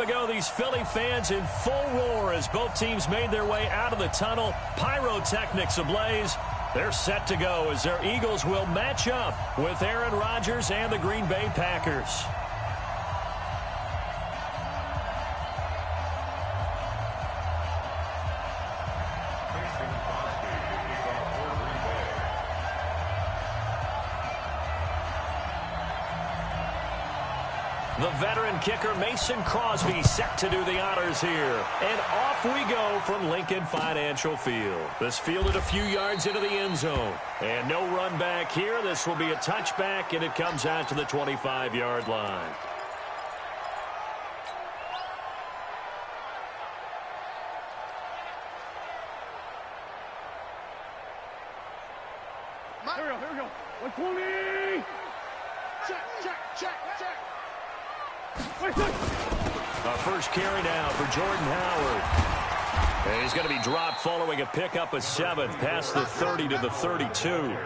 Ago, these Philly fans in full roar as both teams made their way out of the tunnel. Pyrotechnics ablaze. They're set to go as their Eagles will match up with Aaron Rodgers and the Green Bay Packers. The veteran kicker Mason Crosby set to do the honors here. And off we go from Lincoln Financial Field. This fielded a few yards into the end zone. And no run back here. This will be a touchback, and it comes out to the 25-yard line. Here we go. 120. Check. A first carry now for Jordan Howard. And he's going to be dropped following a pickup of 7 past the 30 to the 32.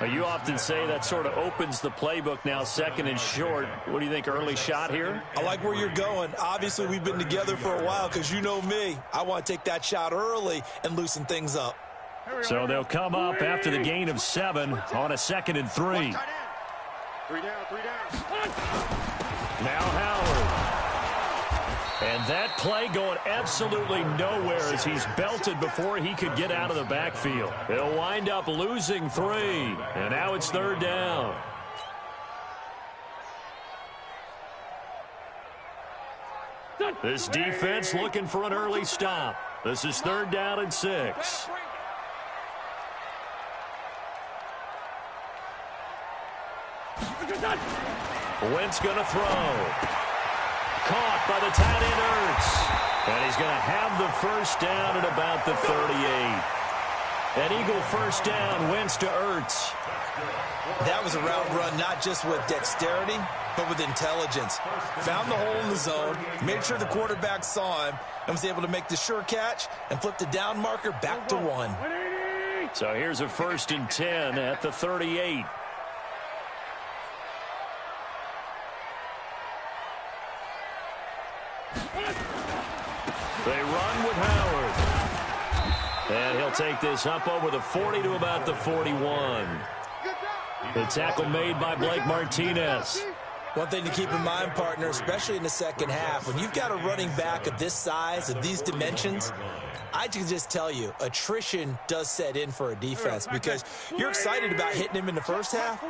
You often say that sort of opens the playbook now, second and short. What do you think, early shot here? I like where you're going. Obviously, we've been together for a while because you know me. I want to take that shot early and loosen things up. So they'll come up after the gain of 7 on a 2nd and 3. 3 down. Now Howard. And that play going absolutely nowhere as he's belted before he could get out of the backfield. They'll wind up losing 3. And now it's 3rd down. This defense looking for an early stop. This is 3rd down and 6. Wentz going to throw. Caught by the tight end Ertz. And he's going to have the first down at about the 38. An Eagle first down, Wentz to Ertz. That was a route run not just with dexterity, but with intelligence. Found the hole in the zone, made sure the quarterback saw him, and was able to make the sure catch and flip the down marker back to 1. So here's a 1st and 10 at the 38. They run with Howard. And he'll take this up over the 40 to about the 41. The tackle made by Blake Martinez. One thing to keep in mind, partner, especially in the second half, when you've got a running back of this size, of these dimensions, I can just tell you, attrition does set in for a defense because you're excited about hitting him in the first half.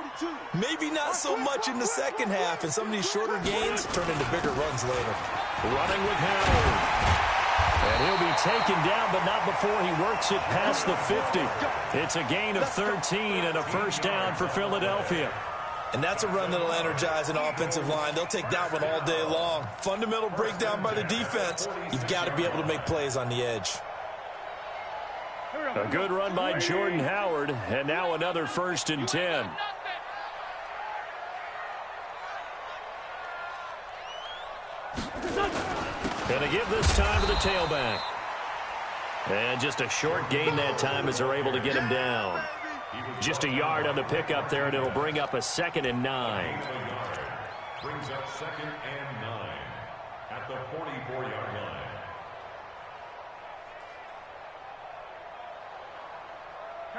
Maybe not so much in the second half, and some of these shorter gains turn into bigger runs later. Running with Howard. And he'll be taken down, but not before he works it past the 50. It's a gain of 13 and a first down for Philadelphia. And that's a run that'll energize an offensive line. They'll take that one all day long. Fundamental breakdown by the defense. You've got to be able to make plays on the edge. A good run by Jordan Howard, and now another 1st and 10. Going to give this time to the tailback. And just a short gain that time as they're able to get him down. Just a yard on the pickup there, and it'll bring up a 2nd and 9. Brings up 2nd and 9 at the 44-yard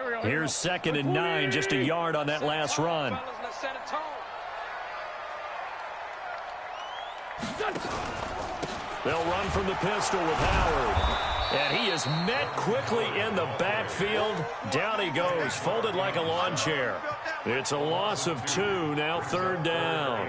line. Here's 2nd and 9, just a yard on that last run. They'll run from the pistol with Howard. And he is met quickly in the backfield. Down he goes, folded like a lawn chair. It's a loss of 2, now 3rd down.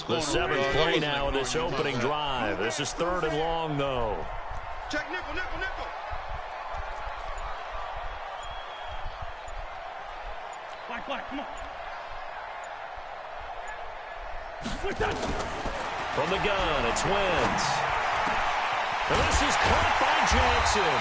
The 7th play now in this opening drive. This is 3rd and long, though. Check nickel. Black, come on. From the gun, it's Wentz. And this is caught by Jackson.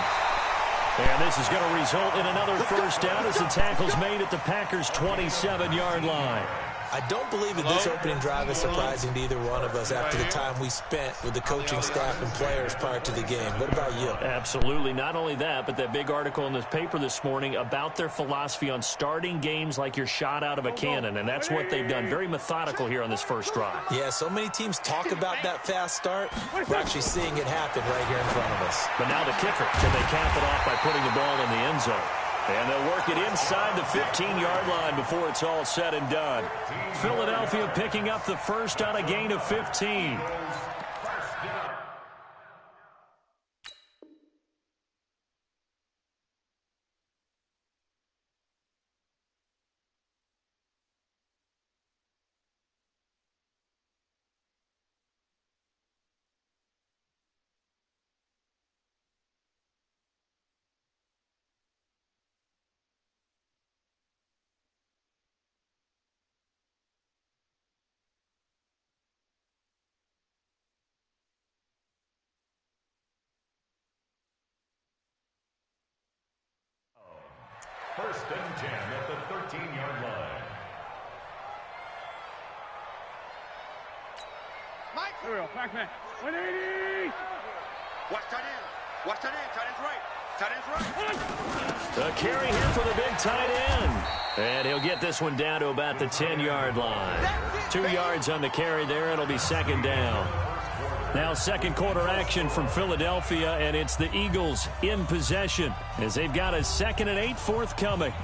And this is going to result in another first down as the tackle's made at the Packers' 27-yard line. I don't believe that this opening drive is surprising to either one of us after the time we spent with the coaching staff and players prior to the game. What about you? Absolutely. Not only that, but that big article in this paper this morning about their philosophy on starting games like you're shot out of a cannon, and that's what they've done. Very methodical here on this first drive. Yeah, so many teams talk about that fast start. We're actually seeing it happen right here in front of us. But now the kicker. Can they cap it off by putting the ball in the end zone? And they'll work it inside the 15-yard line before it's all said and done. Philadelphia picking up the first on a gain of 15. First and 10 at the 13-yard line. Mike. Here we go. Back man. 180. Watch tight end. Watch tight end. Tight end's right. Tight end's right. The carry here for the big tight end. And he'll get this one down to about the 10-yard line. 2 yards on the carry there. It'll be second down. Now second quarter action from Philadelphia, and it's the Eagles in possession as they've got a 2nd and 8 forthcoming.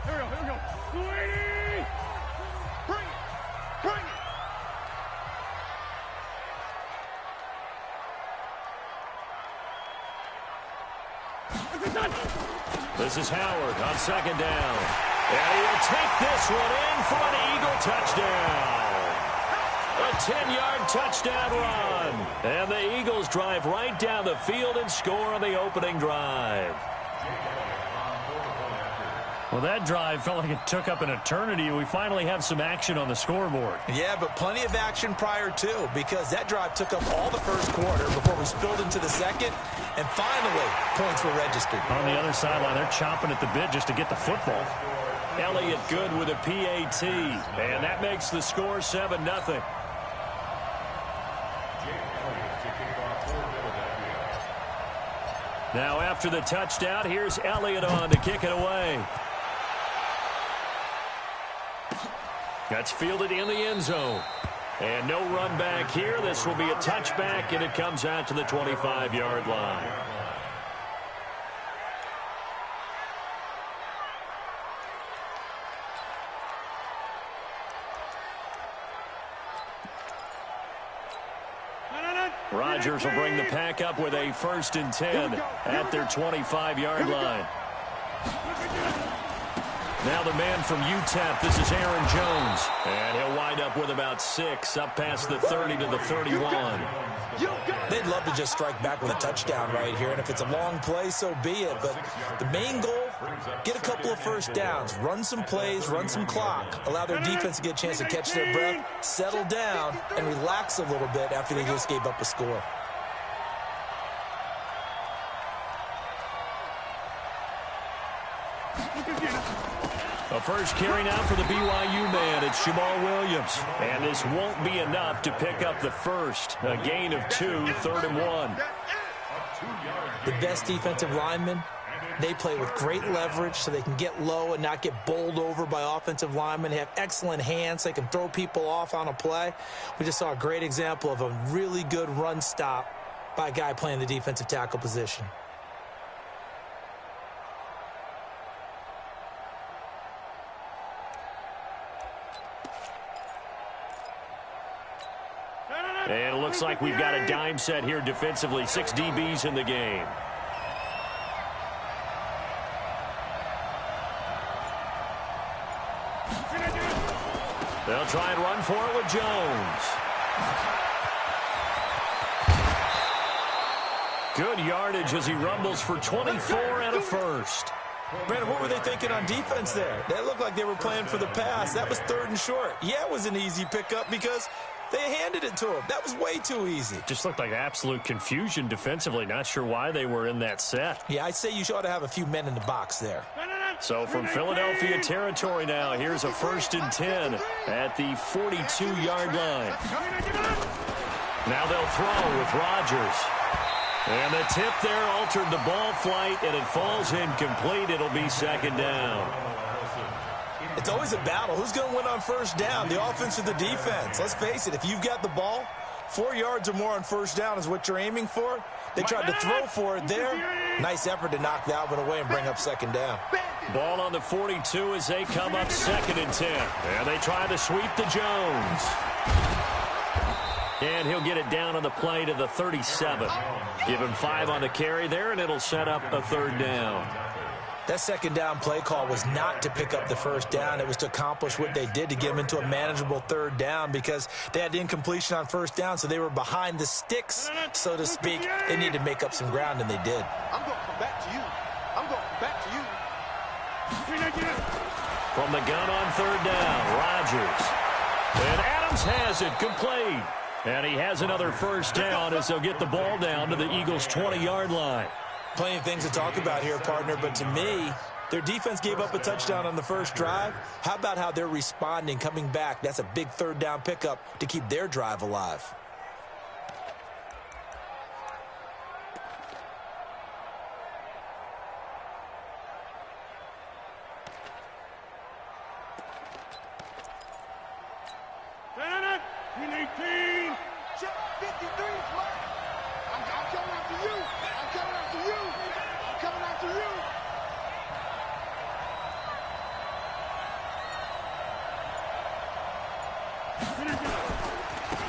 Here we go. 280. Bring it. Bring it. This is Howard on second down. And he'll take this one in for an Eagle touchdown. A 10-yard touchdown run. And the Eagles drive right down the field and score on the opening drive. Well, that drive felt like it took up an eternity. We finally have some action on the scoreboard. Yeah, but plenty of action prior to, because that drive took up all the first quarter before we spilled into the second, and finally, points were registered. On the other sideline, they're chomping at the bit just to get the football. Elliott good with a PAT, and that makes the score 7-0. Now after the touchdown, here's Elliott on to kick it away. That's fielded in the end zone. And no run back here. This will be a touchback, and it comes out to the 25-yard line. Rodgers will bring the pack up with a 1st and 10 at their 25-yard line. Now the man from UTEP, this is Aaron Jones. And he'll wind up with about 6, up past the 30 to the 31. They'd love to just strike back with a touchdown right here, and if it's a long play, so be it. But the main goal, get a couple of first downs, run some plays, run some clock, allow their defense to get a chance to catch their breath, settle down, and relax a little bit after they just gave up a score. A first carry now for the BYU man. It's Jamal Williams. And this won't be enough to pick up the first. A gain of 2, 3rd and 1. The best defensive linemen, they play with great leverage so they can get low and not get bowled over by offensive linemen. They have excellent hands. They can throw people off on a play. We just saw a great example of a really good run stop by a guy playing the defensive tackle position. And it looks like we've got a dime set here defensively. 6 DBs in the game. They'll try and run for it with Jones. Good yardage as he rumbles for 24 and a first. Brandon, what were they thinking on defense there? That looked like they were playing for the pass. That was 3rd and short. Yeah, it was an easy pickup because They handed it to him. That was way too easy. Just looked like absolute confusion defensively. Not sure why they were in that set. Yeah, I'd say you ought to have a few men in the box there. So from Philadelphia territory now, here's a 1st and 10 at the 42-yard line. Now they'll throw with Rodgers. And the tip there altered the ball flight, and it falls incomplete. It'll be 2nd down. It's always a battle. Who's going to win on 1st down, the offense or the defense? Let's face it, if you've got the ball, 4 yards or more on 1st down is what you're aiming for. They tried to throw for it there. Nice effort to knock that one away and bring up 2nd down. Ball on the 42 as they come up 2nd and 10. And they try to sweep to Jones. And he'll get it down on the play to the 37. Give him 5 on the carry there, and it'll set up a 3rd down. That 2nd down play call was not to pick up the 1st down. It was to accomplish what they did to get them into a manageable 3rd down because they had incompletion on 1st down, so they were behind the sticks, so to speak. They needed to make up some ground, and they did. I'm going to come back to you. I'm going to come back to you. From the gun on 3rd down, Rodgers. And Adams has it complete. And he has another 1st down as they'll get the ball down to the Eagles' 20-yard line. Plenty of things to talk about here, partner, but to me, their defense gave up a touchdown on the 1st drive. How about how they're responding, coming back? That's a big 3rd down pickup to keep their drive alive.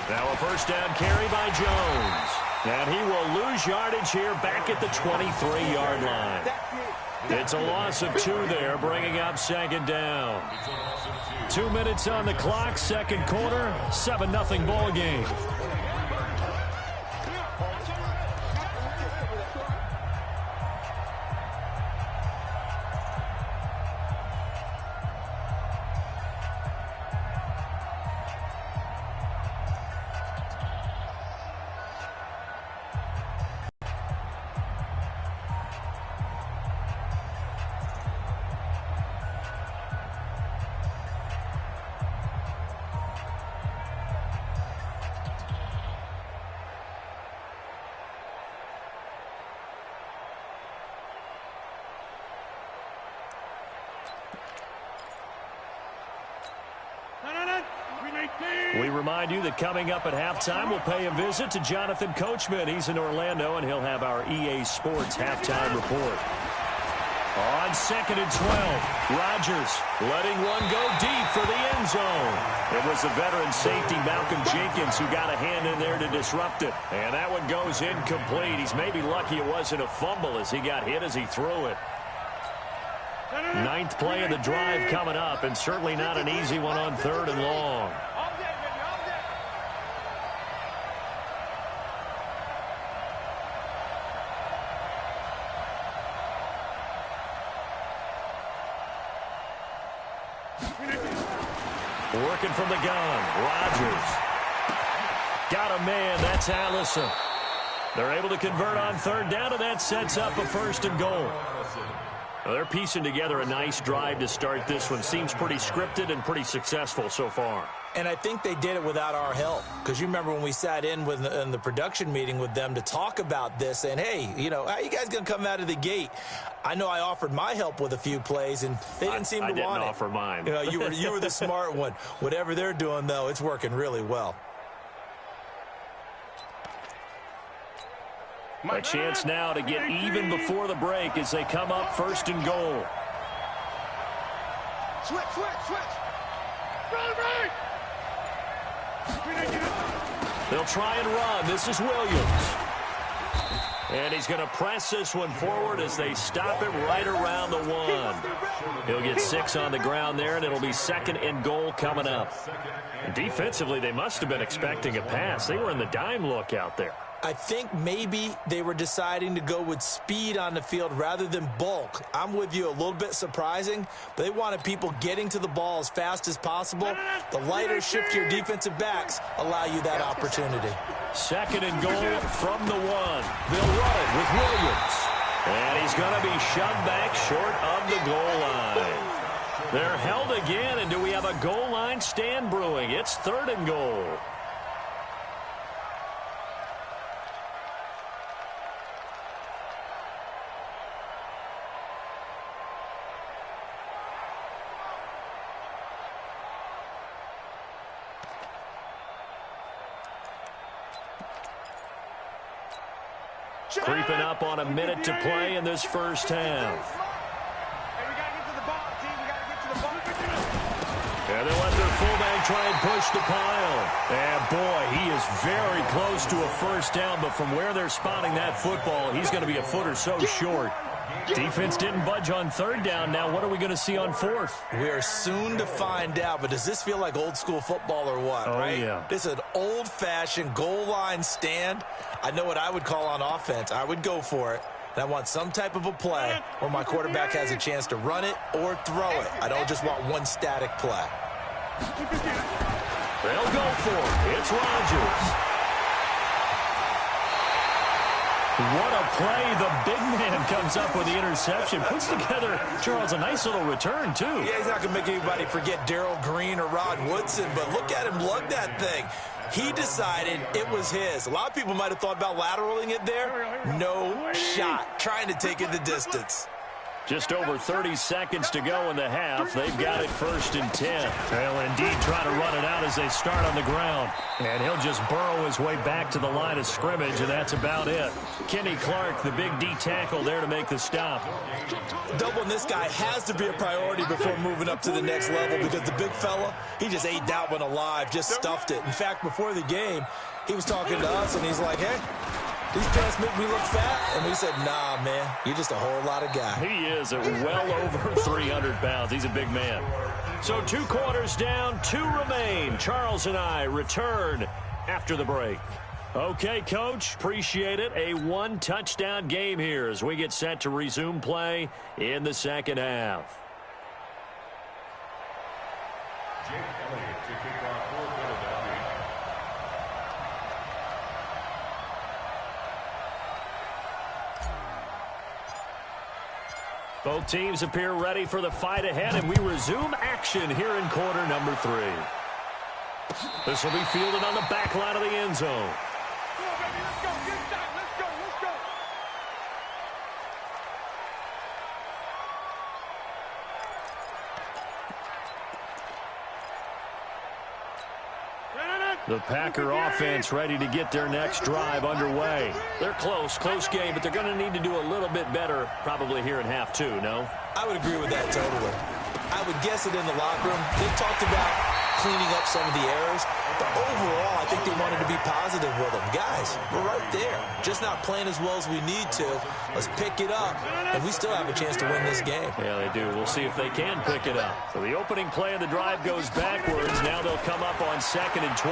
Now a 1st down carry by Jones. And he will lose yardage here back at the 23-yard line. It's a loss of 2 there, bringing up 2nd down. 2 minutes on the clock, 2nd quarter, 7-0 ball game. We remind you that coming up at halftime, we'll pay a visit to Jonathan Coachman. He's in Orlando, and he'll have our EA Sports halftime report. On 2nd and 12, Rodgers letting one go deep for the end zone. It was the veteran safety Malcolm Jenkins who got a hand in there to disrupt it. And that one goes incomplete. He's maybe lucky it wasn't a fumble as he got hit as he threw it. 9th play of the drive coming up, and certainly not an easy one on 3rd and long. Working from the gun, Rodgers. Got a man, that's Allison. They're able to convert on 3rd down, and that sets up a 1st and goal. Well, they're piecing together a nice drive to start this one. Seems pretty scripted and pretty successful so far. And I think they did it without our help. Because you remember when we sat in the production meeting with them to talk about this, and hey, you know, how are you guys going to come out of the gate? I know I offered my help with a few plays, and they didn't seem to want it. I didn't offer mine. You know, you were the smart one. Whatever they're doing, though, it's working really well. A chance now to get even before the break as they come up 1st and goal. Switch. They'll try and run. This is Williams. And he's going to press this one forward as they stop it right around the 1. He'll get 6 on the ground there, and it'll be 2nd and goal coming up. Defensively, they must have been expecting a pass. They were in the dime look out there. I think maybe they were deciding to go with speed on the field rather than bulk. I'm with you, a little bit surprising, but they wanted people getting to the ball as fast as possible. The lighter, shiftier defensive backs allow you that opportunity. Second and goal from the 1. They'll run it with Williams. And he's going to be shoved back short of the goal line. They're held again, and do we have a goal line stand brewing? It's 3rd and goal. Creeping up on a minute to play in this first half. And they'll let their fullback try and push the pile. And, boy, he is very close to a first down, but from where they're spotting that football, he's going to be a foot or so short. Defense didn't budge on 3rd down. Now, what are we going to see on 4th? We are soon to find out, but does this feel like old school football or what, right? Yeah. This is an old-fashioned goal line stand. I know what I would call on offense. I would go for it. And I want some type of a play where my quarterback has a chance to run it or throw it. I don't just want one static play. They'll go for it. It's Rodgers. What a play. The big man comes up with the interception. Puts together, Charles, a nice little return, too. Yeah, he's not going to make anybody forget Darrell Green or Rod Woodson, but look at him lug that thing. He decided it was his. A lot of people might have thought about lateraling it there. No shot. Trying to take it the distance. Just over 30 seconds to go in the half. They've got it 1st and 10. They'll indeed try to run it out as they start on the ground. And he'll just burrow his way back to the line of scrimmage, and that's about it. Kenny Clark, the big D tackle there to make the stop. Doubling this guy has to be a priority before moving up to the next level because the big fella, he just ate that one alive, just stuffed it. In fact, before the game, he was talking to us, and he's like, hey, these pants make me look fat. And we said, nah, man, you're just a whole lot of guy. He is at well over 300 pounds. He's a big man. So 2 quarters down, 2 remain. Charles and I return after the break. Okay, Coach, appreciate it. A 1-touchdown game here as we get set to resume play in the second half. Jake Elliott to kick off for Philadelphia. Both teams appear ready for the fight ahead, and we resume action here in quarter number 3. This will be fielded on the back line of the end zone. Come on, baby, let's go. Get that. Let's go. Let's go. The Packer offense ready to get their next drive underway. They're close game, but they're going to need to do a little bit better probably here in half 2, no? I would agree with that totally. I would guess it in the locker room. They talked about cleaning up some of the errors, but overall, I think they wanted to be positive with them. Guys, we're right there. Just not playing as well as we need to. Let's pick it up, and we still have a chance to win this game. Yeah, they do. We'll see if they can pick it up. So the opening play of the drive goes backwards. Now they'll come up on 2nd and 12.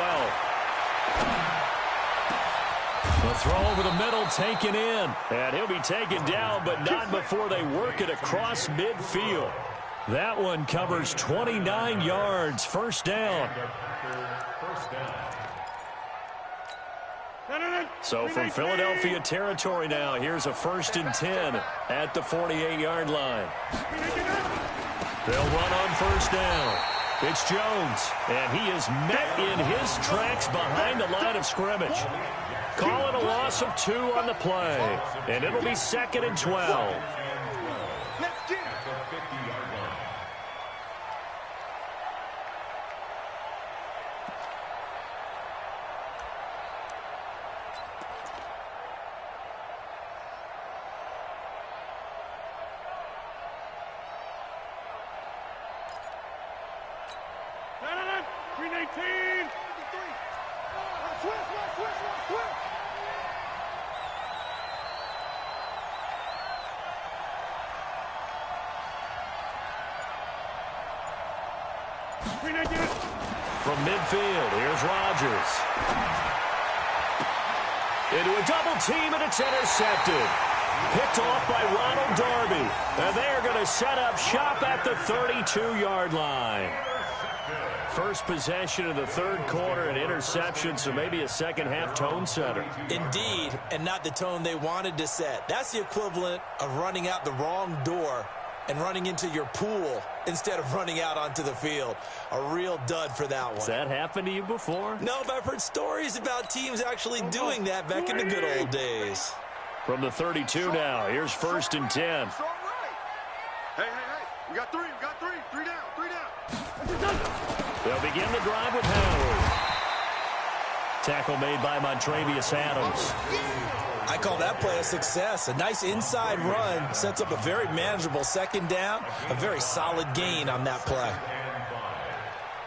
The throw over the middle, taken in. And he'll be taken down, but not before they work it across midfield. That one covers 29 yards. First down. So from Philadelphia territory now, here's a 1st and 10 at the 48-yard line. They'll run on 1st down. It's Jones, and he is met in his tracks behind the line of scrimmage. Call it a loss of 2 on the play, and it'll be 2nd and 12. From midfield, here's Rodgers. into a double team, and it's intercepted. Picked off by Ronald Darby. And they're going to set up shop at the 32-yard line. First possession of the third quarter, an interception, so maybe a second-half tone setter. Indeed, and not the tone they wanted to set. That's the equivalent of running out the wrong door and running into your pool instead of running out onto the field. A real dud for that one. Has that happened to you before? No, but I've heard stories about teams actually doing that back in the good old days. From the 32 now, here's 1st and 10. Hey, we got three. Three down. They'll begin the drive with Howard. Tackle made by Montrevious Adams. I call that play a success. A nice inside run sets up a very manageable second down. A very solid gain on that play.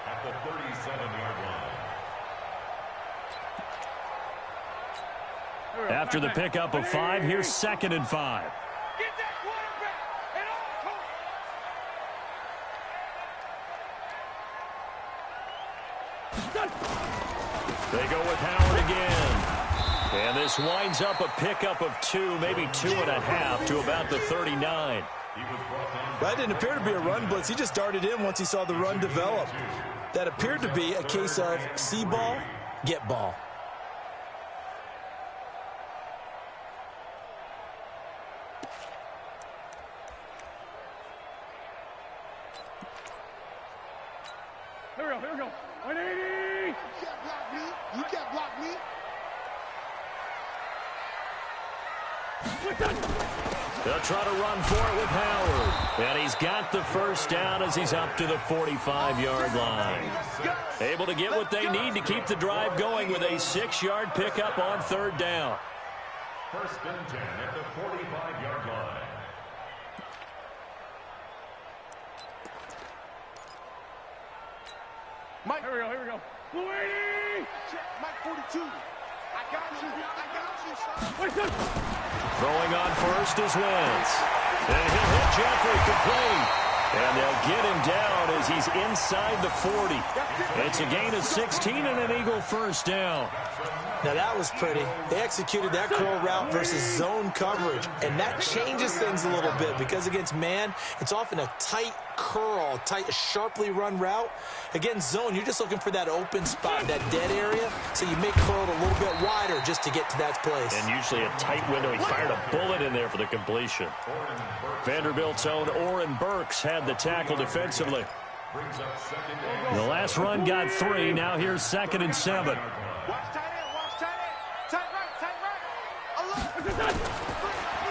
At the 37-yard line. After the pickup of 5, here's 2nd and 5. Get that quarterback and They go with Howard again. And this winds up a pickup of 2, maybe 2.5 to about the 39. That didn't appear to be a run blitz. He just darted in once he saw the run develop. That appeared to be a case of see ball, get ball. Here we go. 180. You can't block me. They'll try to run for it with Howard. And he's got the first down as he's up to the 45-yard line. Able to get what they need to keep the drive going with a 6-yard pickup on 3rd down. 1st and 10 at the 45-yard line. Mike, here we go. 280. Mike 42. I got you, son. Throwing on first is Wentz. And he'll hit Jeffrey complete. And they'll get him down as he's inside the 40. It's a gain of 16 and an Eagle first down. Now that was pretty. They executed that curl route versus zone coverage, and that changes things a little bit because against man, it's often a tight curl, sharply run route. Against zone, you're just looking for that open spot, that dead area, so you make curl a little bit wider just to get to that place. And usually a tight window. He fired a bullet in there for the completion. Vanderbilt's own Oren Burks had the tackle defensively. The last run got 3. Now here's 2nd and 7.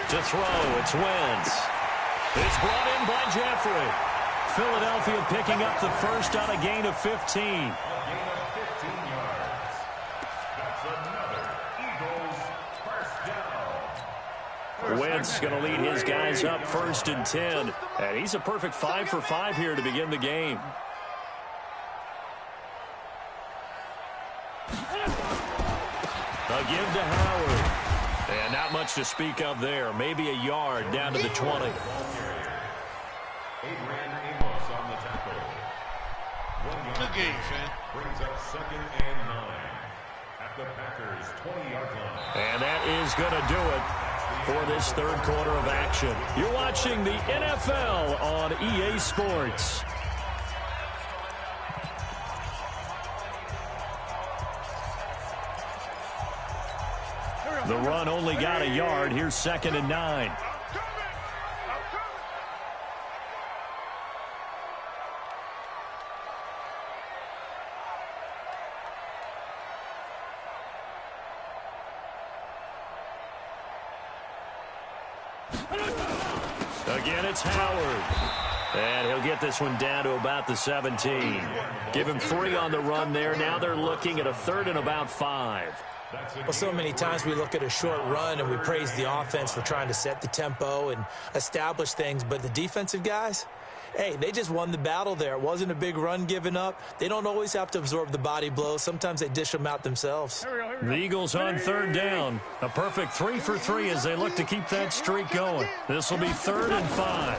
To throw, it's Wentz. It's brought in by Jeffrey. Philadelphia picking up the first on a gain of 15. A gain of 15 yards. That's another Eagles first down. Wentz going to lead his guys up 1st and 10. And he's a perfect 5 for 5 here to begin the game. A give to Howard. And not much to speak of there. Maybe a yard down to the 20. Good game, man. Brings up 2nd and 9 at the Packers' 20-yard line. And that is going to do it for this third quarter of action. You're watching the NFL on EA Sports. The run only got a yard. Here's 2nd and 9. Again, it's Howard. And he'll get this one down to about the 17. Give him 3 on the run there. Now they're looking at a 3rd and about 5. Well, so many times we look at a short run and we praise the offense for trying to set the tempo and establish things, but the defensive guys, hey, they just won the battle there. It wasn't a big run given up. They don't always have to absorb the body blows. Sometimes they dish them out themselves. The Eagles on 3rd down. A perfect 3 for 3 as they look to keep that streak going. This will be 3rd and 5.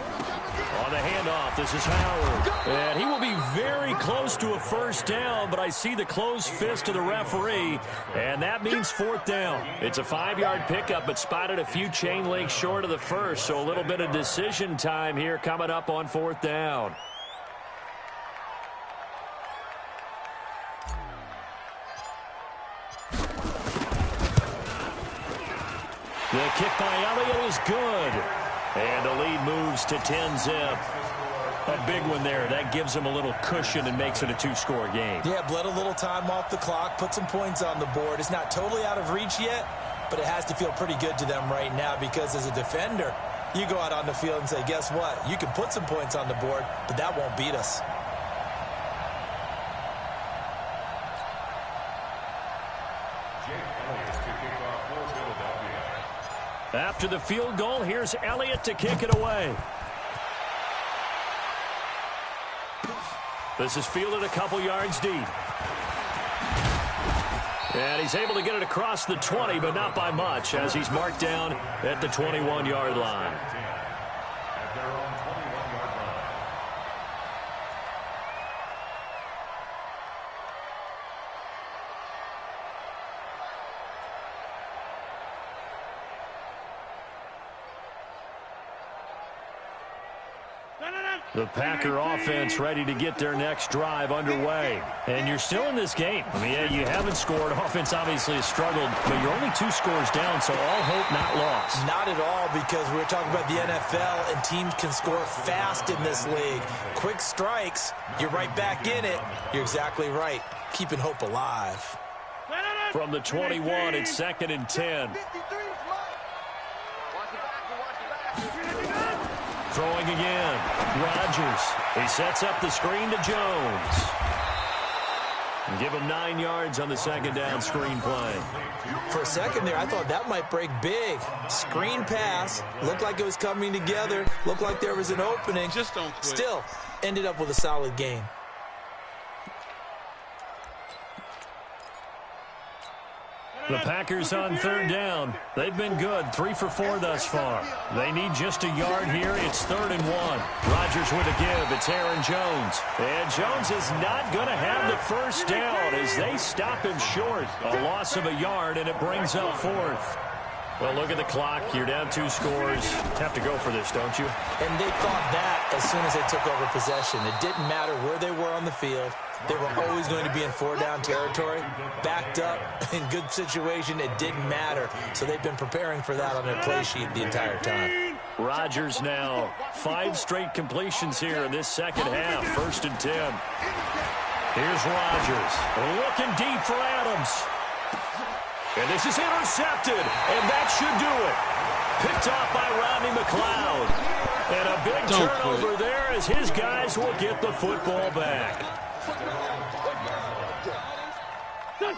On the handoff, this is Howard. And he will be very close to a first down, but I see the closed fist of the referee, and that means fourth down. It's a 5-yard pickup, but spotted a few chain links short of the first, so a little bit of decision time here coming up on fourth down. The kick by Elliott is good. And the lead moves to 10-zip. A big one there. That gives them a little cushion and makes it a 2-score game. Yeah, bled a little time off the clock, put some points on the board. It's not totally out of reach yet, but it has to feel pretty good to them right now because as a defender, you go out on the field and say, guess what? You can put some points on the board, but that won't beat us. After the field goal, here's Elliott to kick it away. This is fielded a couple yards deep. And he's able to get it across the 20, but not by much, as he's marked down at the 21-yard line. The Packer offense ready to get their next drive underway. And you're still in this game. I mean, yeah, you haven't scored. Offense obviously has struggled, but you're only 2 scores down, so all hope not lost. Not at all, because we're talking about the NFL, and teams can score fast in this league. Quick strikes, you're right back in it. You're exactly right. Keeping hope alive. From the 21, it's 2nd and 10. Throwing again. Rodgers. He sets up the screen to Jones. Give him 9 yards on the second down screen play. For a second there, I thought that might break big. Screen pass. Looked like it was coming together. Looked like there was an opening. Just don't quit. Still, ended up with a solid game. The Packers on 3rd down. They've been good, 3 for 4 thus far. They need just a yard here. It's 3rd and 1. Rodgers with a give. It's Aaron Jones. And Jones is not going to have the first down as they stop him short. A loss of a yard, and it brings up 4th. Well, look at the clock. You're down 2 scores. Have to go for this, don't you? And they thought that as soon as they took over possession. It didn't matter where they were on the field. They were always going to be in 4-down territory. Backed up, in good situation, it didn't matter. So they've been preparing for that on their play sheet the entire time. Rodgers now 5 straight completions here in this second half. 1st and 10. Here's Rodgers. Looking deep for Adams. And this is intercepted, and that should do it. Picked off by Rodney McLeod. And a big turnover there as his guys will get the football back.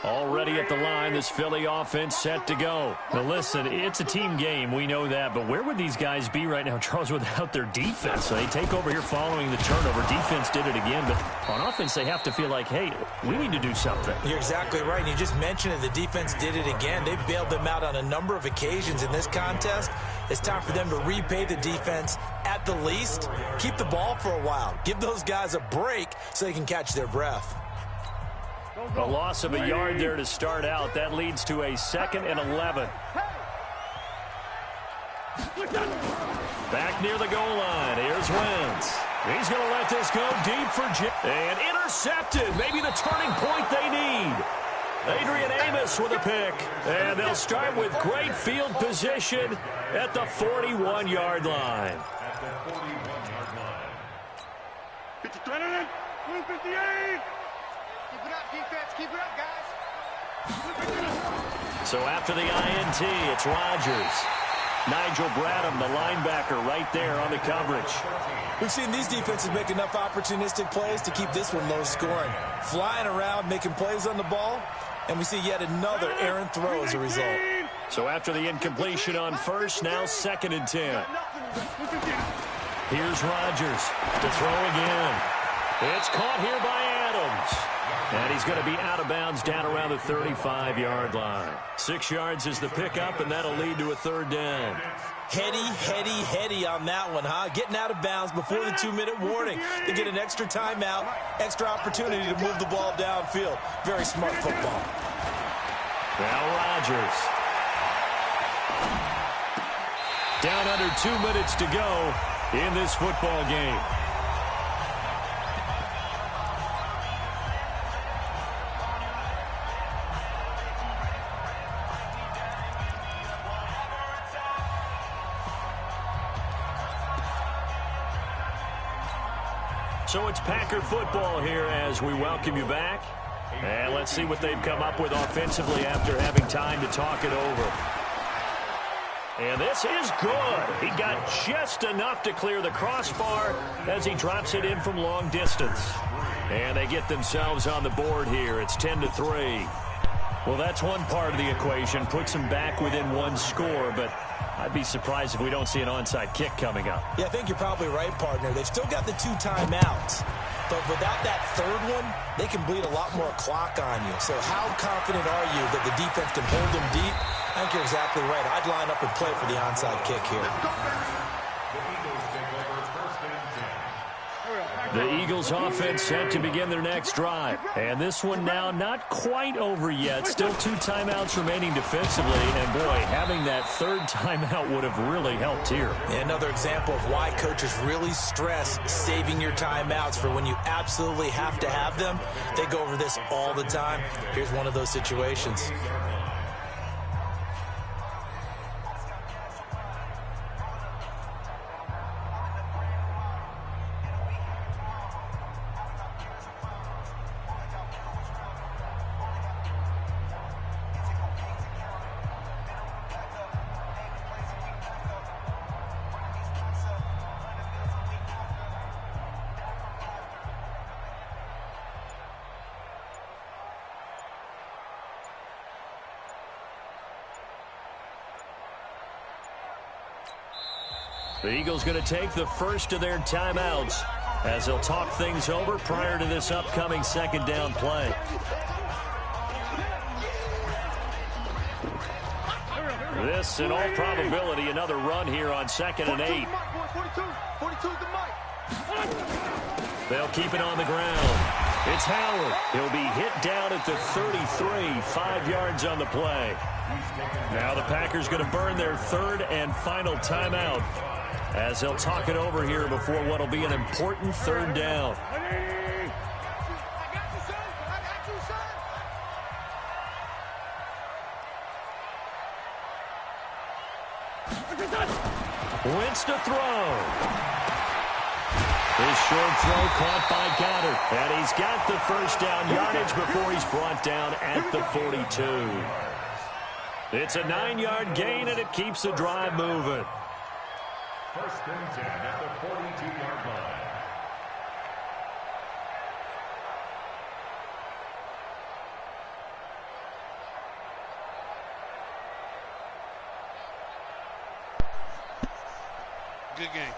Already at the line, this Philly offense set to go. Now listen, it's a team game, we know that, but where would these guys be right now, Charles, without their defense? So they take over here following the turnover. Defense did it again, but on offense they have to feel like, hey, we need to do something. You're exactly right. You just mentioned it. The defense did it again. They've bailed them out on a number of occasions in this contest. It's time for them to repay the defense at the least. Keep the ball for a while. Give those guys a break so they can catch their breath. A loss of a yard there to start out. That leads to a 2nd and 11. Back near the goal line. Here's Wentz. He's going to let this go deep for Jim. And intercepted. Maybe the turning point they need. Adrian Amos with a pick. And they'll start with great field position at the 41-yard line. 58. Keep it up, defense. Keep it up, guys. So after the INT, it's Rodgers. Nigel Bradham, the linebacker, right there on the coverage. We've seen these defenses make enough opportunistic plays to keep this one low scoring. Flying around, making plays on the ball, and we see yet another errant throw as a result. So after the incompletion on 1st, now 2nd and 10. Here's Rodgers to throw again. It's caught here by Adams. And he's going to be out of bounds down around the 35-yard line. 6 yards is the pickup, and that'll lead to a third down. Heady on that one, huh? Getting out of bounds before the 2-minute warning. They get an extra timeout, extra opportunity to move the ball downfield. Very smart football. Now Rodgers. Down under 2 minutes to go in this football game. So it's Packer football here as we welcome you back. And let's see what they've come up with offensively after having time to talk it over. And this is good. He got just enough to clear the crossbar as he drops it in from long distance. And they get themselves on the board here. It's 10-3. Well, that's one part of the equation. Puts them back within one score, but I'd be surprised if we don't see an onside kick coming up. Yeah, I think you're probably right, partner. They've still got the 2 timeouts. But without that third one, they can bleed a lot more clock on you. So how confident are you that the defense can hold them deep? I think you're exactly right. I'd line up and play for the onside kick here. The Eagles offense set to begin their next drive. And this one now not quite over yet. Still 2 timeouts remaining defensively. And, boy, having that third timeout would have really helped here. Another example of why coaches really stress saving your timeouts for when you absolutely have to have them. They go over this all the time. Here's one of those situations. The Eagles going to take the first of their timeouts as they'll talk things over prior to this upcoming second down play. This, in all probability, another run here on 2nd and 8. They'll keep it on the ground. It's Howard. He'll be hit down at the 33, 5 yards on the play. Now the Packers going to burn their third and final timeout as they'll talk it over here before what will be an important third down. Wentz to throw. His short throw caught by Goddard. And he's got the first down yardage before he's brought down at the 42. It's a 9-yard gain, and it keeps the drive moving. First and 10 at the 42-yard line. Good game.